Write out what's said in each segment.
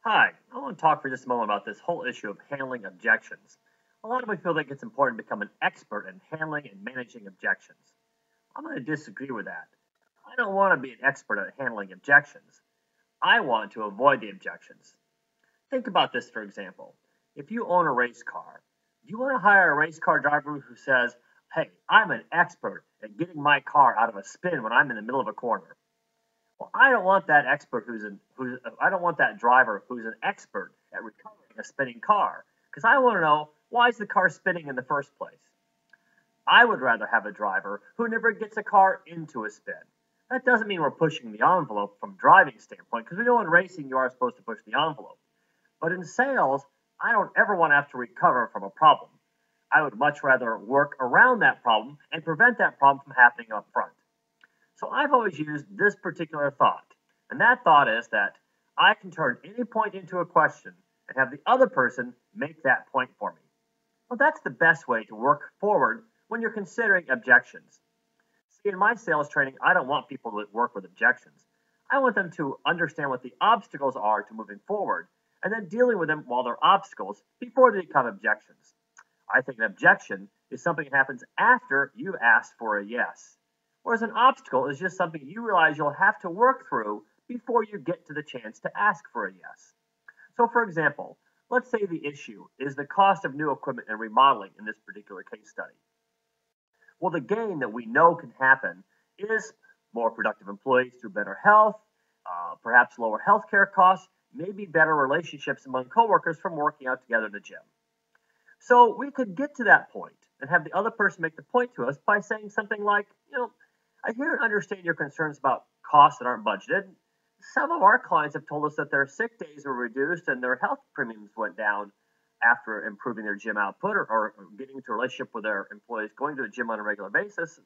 Hi, I want to talk for just a moment about this whole issue of handling objections. A lot of us feel like it's important to become an expert in handling and managing objections. I'm going to disagree with that. I don't want to be an expert at handling objections. I want to avoid the objections. Think about this, for example. If you own a race car, do you want to hire a race car driver who says, "Hey, I'm an expert at getting my car out of a spin when I'm in the middle of a corner"? Well, I don't want that expert I don't want that driver who's an expert at recovering a spinning car because I want to know, why is the car spinning in the first place? I would rather have a driver who never gets a car into a spin. That doesn't mean we're pushing the envelope from a driving standpoint, because we know in racing you are supposed to push the envelope. But in sales, I don't ever want to have to recover from a problem. I would much rather work around that problem and prevent that problem from happening up front. So I've always used this particular thought. And that thought is that I can turn any point into a question and have the other person make that point for me. Well, that's the best way to work forward when you're considering objections. See, in my sales training, I don't want people to work with objections. I want them to understand what the obstacles are to moving forward and then dealing with them while they're obstacles before they become objections. I think an objection is something that happens after you've asked for a yes. Whereas an obstacle is just something you realize you'll have to work through before you get to the chance to ask for a yes. So, for example, let's say the issue is the cost of new equipment and remodeling in this particular case study. Well, the gain that we know can happen is more productive employees through better health, perhaps lower healthcare costs, maybe better relationships among coworkers from working out together in the gym. So we could get to that point and have the other person make the point to us by saying something like, I hear and understand your concerns about costs that aren't budgeted. Some of our clients have told us that their sick days were reduced and their health premiums went down after improving their gym output or getting into a relationship with their employees going to the gym on a regular basis.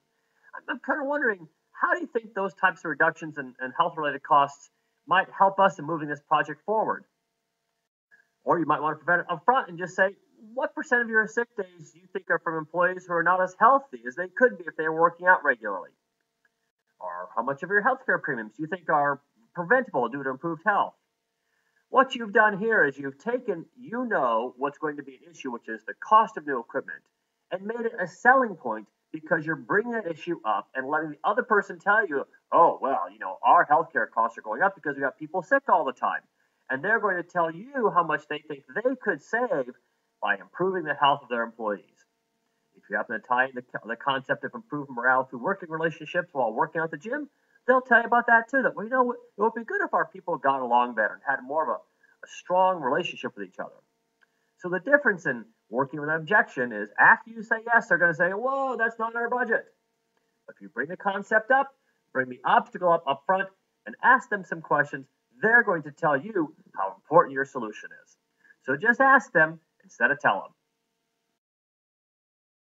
I'm kind of wondering, how do you think those types of reductions in health related costs might help us in moving this project forward? Or you might want to prevent it up front and just say, what percent of your sick days do you think are from employees who are not as healthy as they could be if they were working out regularly? Or how much of your healthcare premiums do you think are preventable due to improved health? What you've done here is you've taken, what's going to be an issue, which is the cost of new equipment, and made it a selling point because you're bringing that issue up and letting the other person tell you, oh, well, our healthcare costs are going up because we got people sick all the time. And they're going to tell you how much they think they could save by improving the health of their employees. If you happen to tie in the concept of improving morale through working relationships while working out the gym, they'll tell you about that too. That, it would be good if our people got along better and had more of a strong relationship with each other. So the difference in working with an objection is after you say yes, they're going to say, whoa, that's not in our budget. If you bring the concept up, bring the obstacle up front, and ask them some questions, they're going to tell you how important your solution is. So just ask them instead of tell them.